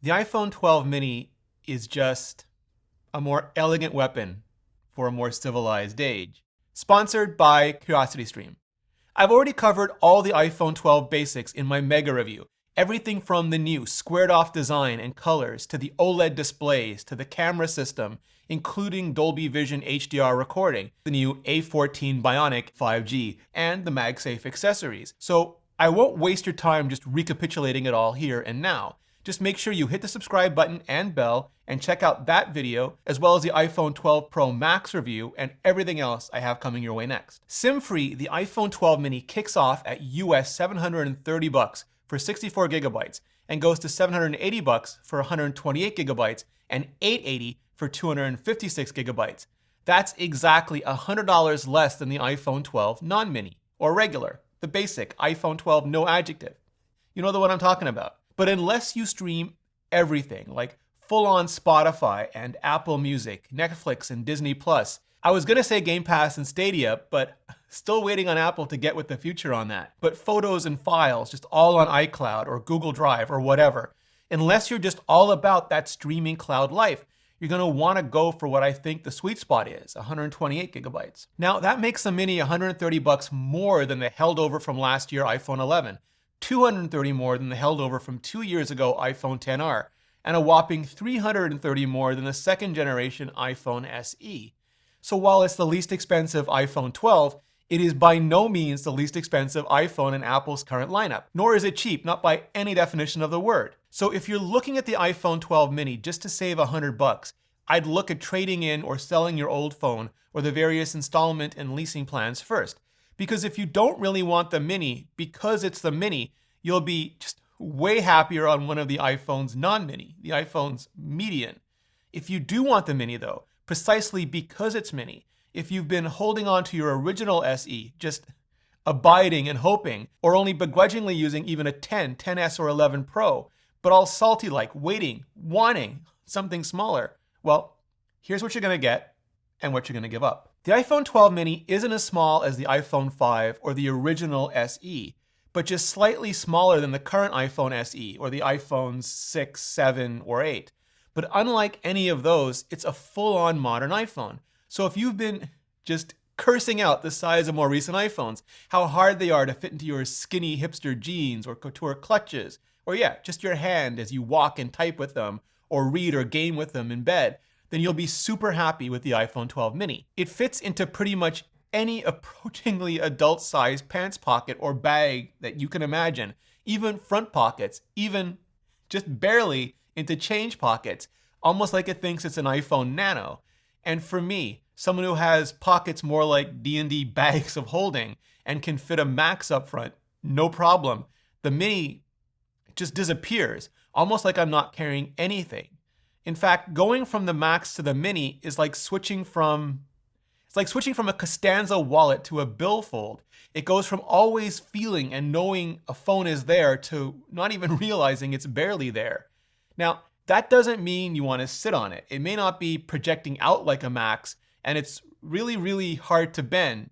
The iPhone 12 mini is just a more elegant weapon for a more civilized age. Sponsored by CuriosityStream. I've already covered all the iPhone 12 basics in my mega review. Everything from the new squared off design and colors to the OLED displays to the camera system, including Dolby Vision HDR recording, the new A14 Bionic 5G, and the MagSafe accessories. So I won't waste your time just recapitulating it all here and now. Just make sure you hit the subscribe button and bell and check out that video, as well as the iPhone 12 Pro Max review and everything else I have coming your way next. SIM-free, the iPhone 12 mini kicks off at US $730 for 64 gigabytes and goes to $780 for 128 gigabytes and $880 for 256 gigabytes. That's exactly $100 less than the iPhone 12 non-mini, or regular, the basic iPhone 12 no adjective. You know the one I'm talking about. But unless you stream everything, like full-on Spotify and Apple Music, Netflix and Disney Plus, I was gonna say Game Pass and Stadia, but still waiting on Apple to get with the future on that. But photos and files, just all on iCloud or Google Drive or whatever. Unless you're just all about that streaming cloud life, you're gonna wanna go for what I think the sweet spot is, 128 gigabytes. Now that makes the mini $130 more than the held over from last year iPhone 11. 230 more than the held over from 2 years ago iPhone XR, and a whopping 330 more than the second generation iPhone SE. So while it's the least expensive iPhone 12, it is by no means the least expensive iPhone in Apple's current lineup, nor is it cheap, not by any definition of the word. So if you're looking at the iPhone 12 mini just to save $100, I'd look at trading in or selling your old phone or the various installment and leasing plans first. Because if you don't really want the mini, because it's the mini, you'll be just way happier on one of the iPhones non-mini, the iPhone's median. If you do want the mini though, precisely because it's mini, if you've been holding on to your original SE, just abiding and hoping, or only begrudgingly using even a 10, 10S or 11 Pro, but all salty like, waiting, wanting something smaller, well, here's what you're gonna get and what you're gonna give up. The iPhone 12 mini isn't as small as the iPhone 5 or the original SE, but just slightly smaller than the current iPhone SE or the iPhones 6, 7, or 8. But unlike any of those, it's a full-on modern iPhone. So if you've been just cursing out the size of more recent iPhones, how hard they are to fit into your skinny hipster jeans or couture clutches, or yeah, just your hand as you walk and type with them, or read or game with them in bed, then you'll be super happy with the iPhone 12 mini. It fits into pretty much any approachingly adult-sized pants pocket or bag that you can imagine, even front pockets, even just barely into change pockets, almost like it thinks it's an iPhone Nano. And for me, someone who has pockets more like D&D bags of holding and can fit a Max up front, no problem. The mini just disappears, almost like I'm not carrying anything. In fact, going from the Max to the mini is like switching from a Costanza wallet to a billfold. It goes from always feeling and knowing a phone is there to not even realizing it's barely there. Now, that doesn't mean you want to sit on it. It may not be projecting out like a Max, and it's really, really hard to bend.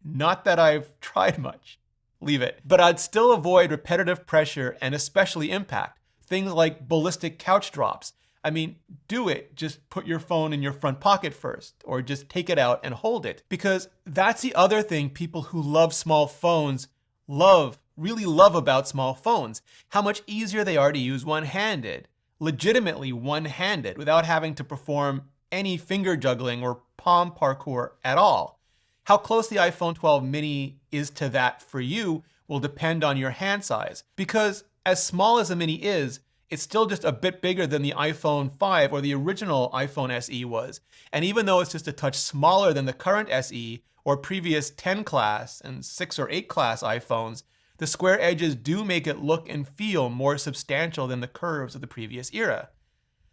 Not that I've tried much. Leave it. But I'd still avoid repetitive pressure and especially impact. Things like ballistic couch drops. I mean, do it. Just put your phone in your front pocket first, or just take it out and hold it. Because that's the other thing people who love small phones really love about small phones. How much easier they are to use one-handed. Legitimately one-handed, without having to perform any finger juggling or palm parkour at all. How close the iPhone 12 mini is to that for you will depend on your hand size. Because as small as the mini is, it's still just a bit bigger than the iPhone 5 or the original iPhone SE was. And even though it's just a touch smaller than the current SE or previous 10 class and 6 or 8 class iPhones, the square edges do make it look and feel more substantial than the curves of the previous era.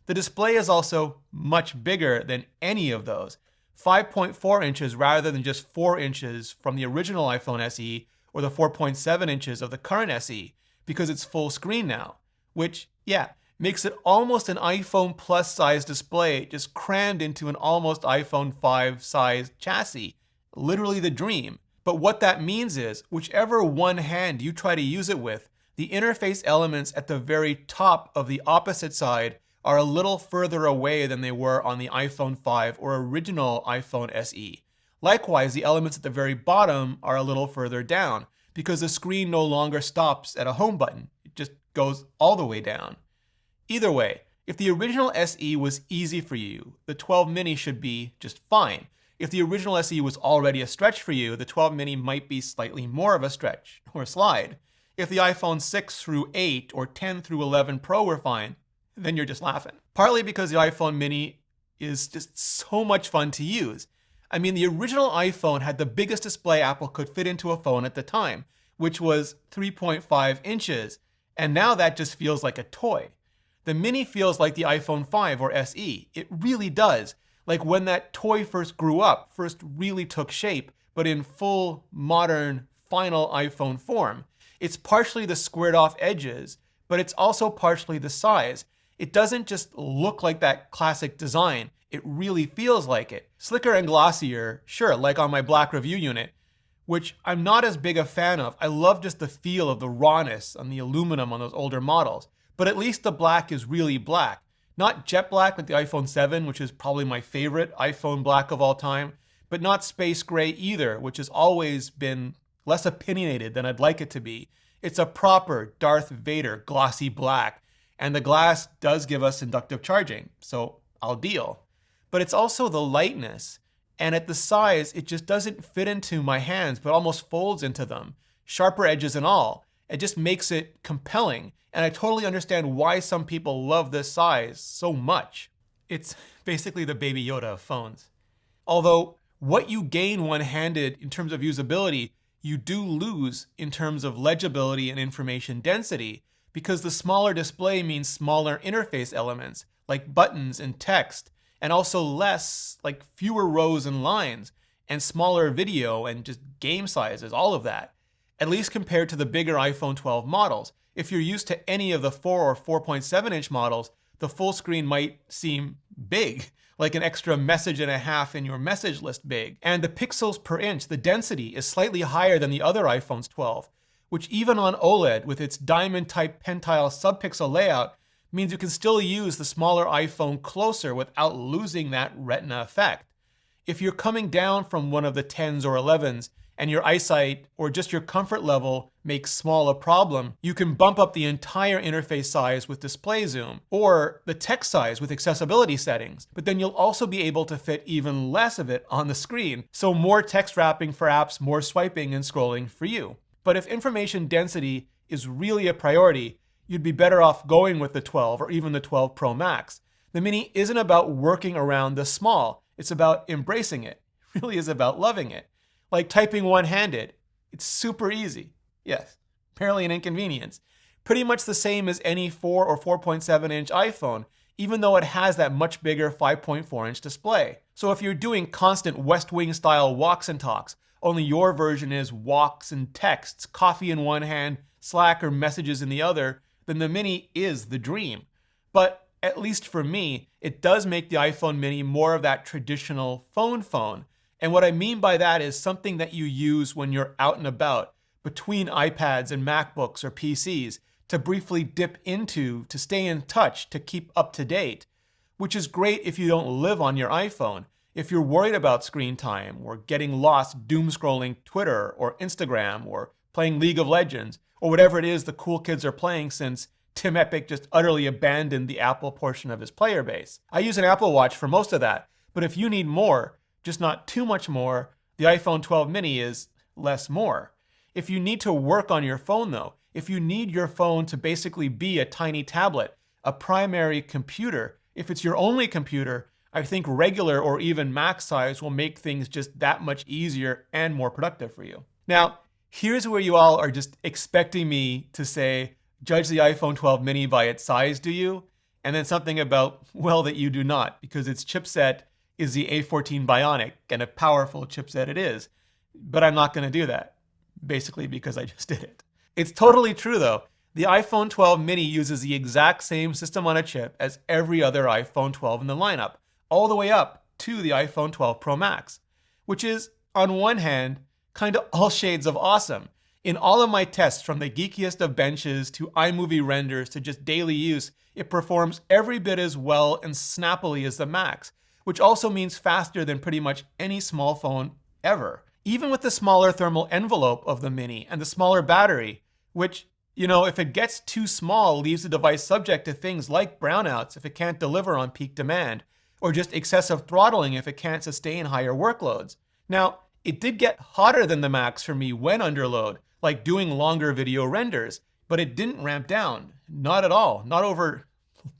The display is also much bigger than any of those, 5.4 inches rather than just 4 inches from the original iPhone SE or the 4.7 inches of the current SE, because it's full screen now, which, yeah, makes it almost an iPhone Plus size display just crammed into an almost iPhone 5 size chassis. Literally the dream. But what that means is, whichever one hand you try to use it with, the interface elements at the very top of the opposite side are a little further away than they were on the iPhone 5 or original iPhone SE. Likewise, the elements at the very bottom are a little further down because the screen no longer stops at a home button. It just goes all the way down. Either way, if the original SE was easy for you, the 12 mini should be just fine. If the original SE was already a stretch for you, the 12 mini might be slightly more of a stretch or slide. If the iPhone 6 through 8 or 10 through 11 Pro were fine, then you're just laughing. Partly because the iPhone mini is just so much fun to use. I mean, the original iPhone had the biggest display Apple could fit into a phone at the time, which was 3.5 inches, and now that just feels like a toy. The mini feels like the iPhone 5 or SE. It really does. Like when that toy first grew up, first really took shape, but in full, modern, final iPhone form. It's partially the squared off edges, but it's also partially the size. It doesn't just look like that classic design. It really feels like it. Slicker and glossier, sure, like on my Black Review unit, which I'm not as big a fan of. I love just the feel of the rawness on the aluminum on those older models. But at least the black is really black. Not jet black like the iPhone 7, which is probably my favorite iPhone black of all time, but not space gray either, which has always been less opinionated than I'd like it to be. It's a proper Darth Vader glossy black, and the glass does give us inductive charging, so I'll deal. But it's also the lightness, and at the size, it just doesn't fit into my hands, but almost folds into them, sharper edges and all. It just makes it compelling, and I totally understand why some people love this size so much. It's basically the Baby Yoda of phones. Although what you gain one-handed in terms of usability, you do lose in terms of legibility and information density, because the smaller display means smaller interface elements, like buttons and text, and also less, like fewer rows and lines, and smaller video and just game sizes, all of that. At least compared to the bigger iPhone 12 models. If you're used to any of the 4 or 4.7 inch models, the full screen might seem big, like an extra message and a half in your message list big. And the pixels per inch, the density, is slightly higher than the other iPhones 12, which even on OLED with its diamond-type pentile subpixel layout means you can still use the smaller iPhone closer without losing that retina effect. If you're coming down from one of the 10s or 11s, and your eyesight or just your comfort level makes small a problem, you can bump up the entire interface size with display zoom, or the text size with accessibility settings. But then you'll also be able to fit even less of it on the screen, so more text wrapping for apps, more swiping and scrolling for you. But if information density is really a priority, you'd be better off going with the 12 or even the 12 Pro Max. The Mini isn't about working around the small, it's about embracing it. It really is about loving it. Like typing one-handed. It's super easy. Yes, apparently an inconvenience. Pretty much the same as any 4 or 4.7 inch iPhone, even though it has that much bigger 5.4 inch display. So if you're doing constant West Wing style walks and talks, only your version is walks and texts, coffee in one hand, Slack or messages in the other, then the Mini is the dream. But at least for me, it does make the iPhone Mini more of that traditional phone. And what I mean by that is something that you use when you're out and about, between iPads and MacBooks or PCs, to briefly dip into, to stay in touch, to keep up to date, which is great if you don't live on your iPhone. If you're worried about screen time or getting lost doom scrolling Twitter or Instagram or playing League of Legends or whatever it is the cool kids are playing since Tim Epic just utterly abandoned the Apple portion of his player base. I use an Apple Watch for most of that, but if you need more, just not too much more, the iPhone 12 mini is less more. If you need to work on your phone though, if you need your phone to basically be a tiny tablet, a primary computer, if it's your only computer, I think regular or even max size will make things just that much easier and more productive for you. Now, here's where you all are just expecting me to say, judge the iPhone 12 mini by its size, do you? And then something about, well, that you do not, because its chipset is the A14 Bionic, and a powerful chipset it is. But I'm not going to do that, basically because I just did it. It's totally true though. The iPhone 12 mini uses the exact same system on a chip as every other iPhone 12 in the lineup, all the way up to the iPhone 12 Pro Max, which is, on one hand, kind of all shades of awesome. In all of my tests, from the geekiest of benches to iMovie renders to just daily use, it performs every bit as well and snappily as the Max, which also means faster than pretty much any small phone ever. Even with the smaller thermal envelope of the Mini and the smaller battery, which, if it gets too small, leaves the device subject to things like brownouts if it can't deliver on peak demand, or just excessive throttling if it can't sustain higher workloads. Now, it did get hotter than the Max for me when under load, like doing longer video renders, but it didn't ramp down. Not at all. Not over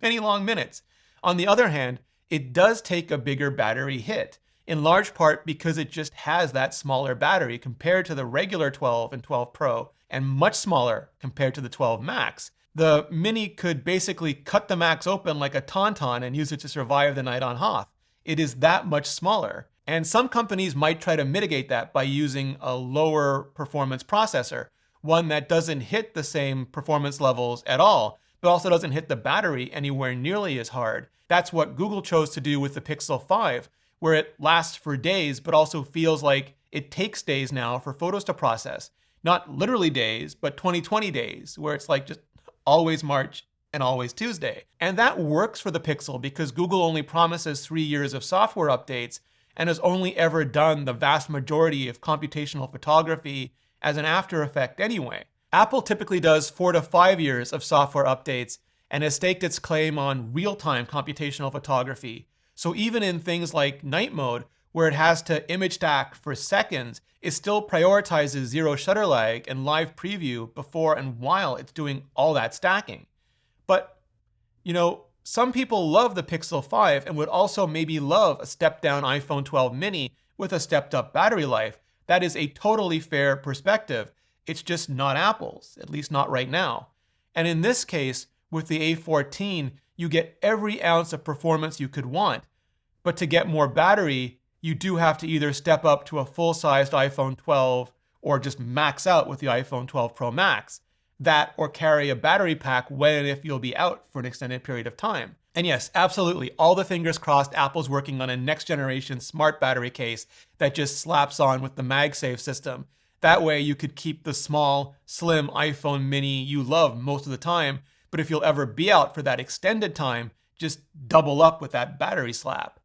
any long minutes. On the other hand, it does take a bigger battery hit, in large part because it just has that smaller battery compared to the regular 12 and 12 Pro, and much smaller compared to the 12 Max. The Mini could basically cut the Max open like a tauntaun and use it to survive the night on Hoth. It is that much smaller. And some companies might try to mitigate that by using a lower performance processor, one that doesn't hit the same performance levels at all, but also doesn't hit the battery anywhere nearly as hard. That's what Google chose to do with the Pixel 5, where it lasts for days, but also feels like it takes days now for photos to process. Not literally days, but 2020 days, where it's like just always March and always Tuesday. And that works for the Pixel because Google only promises 3 years of software updates and has only ever done the vast majority of computational photography as an after effect anyway. Apple typically does 4 to 5 years of software updates and has staked its claim on real-time computational photography. So even in things like night mode, where it has to image stack for seconds, it still prioritizes zero shutter lag and live preview before and while it's doing all that stacking. But, some people love the Pixel 5 and would also maybe love a stepped-down iPhone 12 mini with a stepped-up battery life. That is a totally fair perspective. It's just not Apple's, at least not right now. And in this case, with the A14, you get every ounce of performance you could want. But to get more battery, you do have to either step up to a full-sized iPhone 12 or just max out with the iPhone 12 Pro Max. That or carry a battery pack when and if you'll be out for an extended period of time. And yes, absolutely, all the fingers crossed, Apple's working on a next generation smart battery case that just slaps on with the MagSafe system. That way you could keep the small, slim iPhone mini you love most of the time, but if you'll ever be out for that extended time, just double up with that battery slap.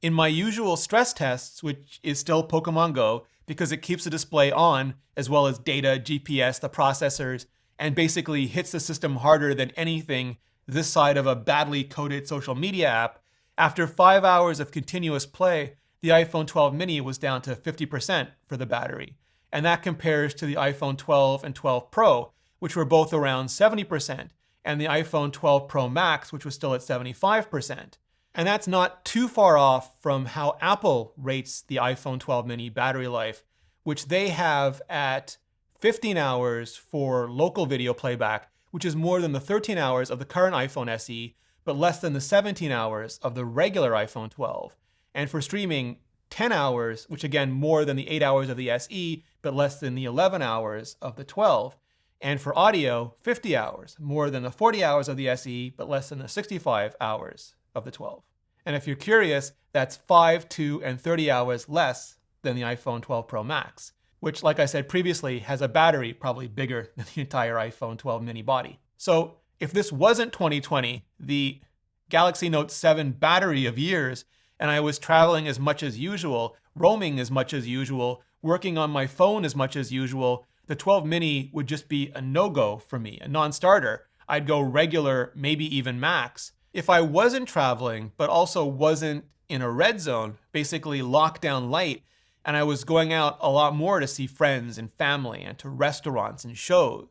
In my usual stress tests, which is still Pokemon Go, because it keeps the display on, as well as data, GPS, the processors, and basically hits the system harder than anything this side of a badly coded social media app, after 5 hours of continuous play, the iPhone 12 mini was down to 50% for the battery. And that compares to the iPhone 12 and 12 Pro, which were both around 70%, and the iPhone 12 Pro Max, which was still at 75%. And that's not too far off from how Apple rates the iPhone 12 mini battery life, which they have at 15 hours for local video playback, which is more than the 13 hours of the current iPhone SE, but less than the 17 hours of the regular iPhone 12. And for streaming, 10 hours, which again, more than the 8 hours of the SE, but less than the 11 hours of the 12. And for audio, 50 hours, more than the 40 hours of the SE, but less than the 65 hours of the 12. And if you're curious, that's 5, 2, and 30 hours less than the iPhone 12 Pro Max, which, like I said previously, has a battery probably bigger than the entire iPhone 12 mini body. So if this wasn't 2020, the Galaxy Note 7 battery of years, and I was traveling as much as usual, roaming as much as usual, working on my phone as much as usual, the 12 mini would just be a no-go for me, a non-starter. I'd go regular, maybe even max. If I wasn't traveling, but also wasn't in a red zone, basically lockdown light, and I was going out a lot more to see friends and family and to restaurants and shows,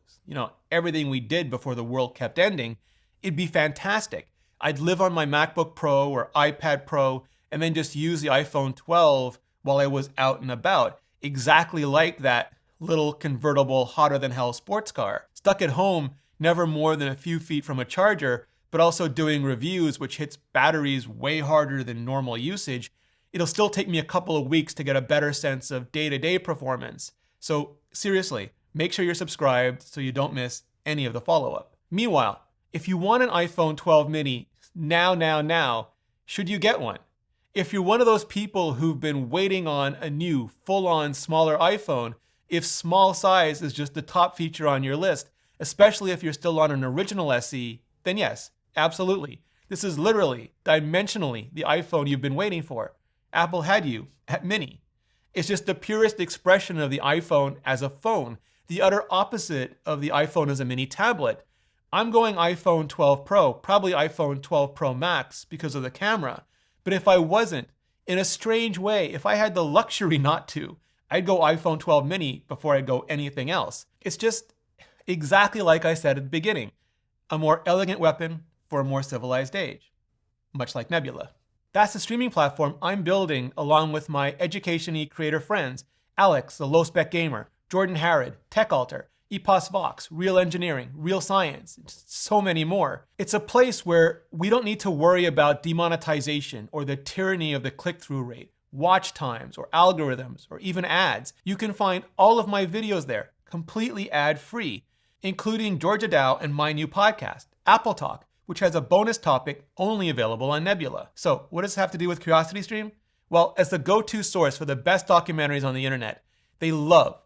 everything we did before the world kept ending, it'd be fantastic. I'd live on my MacBook Pro or iPad Pro and then just use the iPhone 12 while I was out and about, exactly like that little convertible hotter than hell sports car. Stuck at home, never more than a few feet from a charger, but also doing reviews, which hits batteries way harder than normal usage. It'll still take me a couple of weeks to get a better sense of day-to-day performance. So seriously, make sure you're subscribed so you don't miss any of the follow-up. Meanwhile, if you want an iPhone 12 mini now, should you get one? If you're one of those people who've been waiting on a new, full-on, smaller iPhone, if small size is just the top feature on your list, especially if you're still on an original SE, then yes, absolutely. This is literally, dimensionally, the iPhone you've been waiting for. Apple had you at mini. It's just the purest expression of the iPhone as a phone, the utter opposite of the iPhone as a mini tablet. I'm going iPhone 12 Pro, probably iPhone 12 Pro Max because of the camera. But if I wasn't, in a strange way, if I had the luxury not to, I'd go iPhone 12 mini before I'd go anything else. It's just exactly like I said at the beginning, a more elegant weapon for a more civilized age, much like Nebula. That's the streaming platform I'm building along with my education-y creator friends, Alex, the Low Spec Gamer, Jordan Harrod, TechAltar, Epos Vox, Real Engineering, Real Science, so many more. It's a place where we don't need to worry about demonetization or the tyranny of the click-through rate, watch times, or algorithms, or even ads. You can find all of my videos there, completely ad-free, including Georgia Dow and my new podcast, Apple Talk, which has a bonus topic only available on Nebula. So what does this have to do with CuriosityStream? Well, as the go-to source for the best documentaries on the internet, they love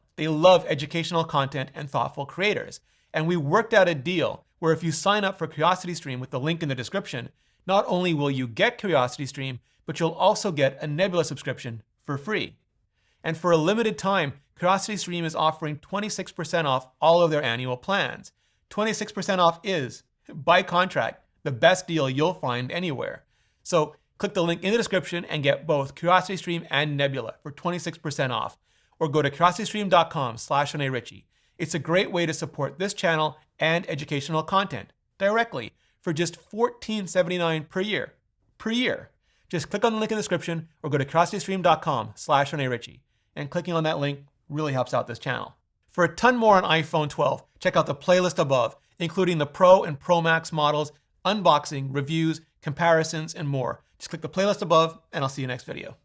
educational content and thoughtful creators. And we worked out a deal where if you sign up for CuriosityStream with the link in the description, not only will you get CuriosityStream, but you'll also get a Nebula subscription for free. And for a limited time, CuriosityStream is offering 26% off all of their annual plans. 26% off is, by contract, the best deal you'll find anywhere. So click the link in the description and get both CuriosityStream and Nebula for 26% off. Or go to curiositystream.com/ReneRitchie. It's a great way to support this channel and educational content directly for just $14.79 per year. Just click on the link in the description or go to curiositystream.com/ReneRitchie. And clicking on that link really helps out this channel. For a ton more on iPhone 12, check out the playlist above, including the Pro and Pro Max models, unboxing, reviews, comparisons, and more. Just click the playlist above, and I'll see you next video.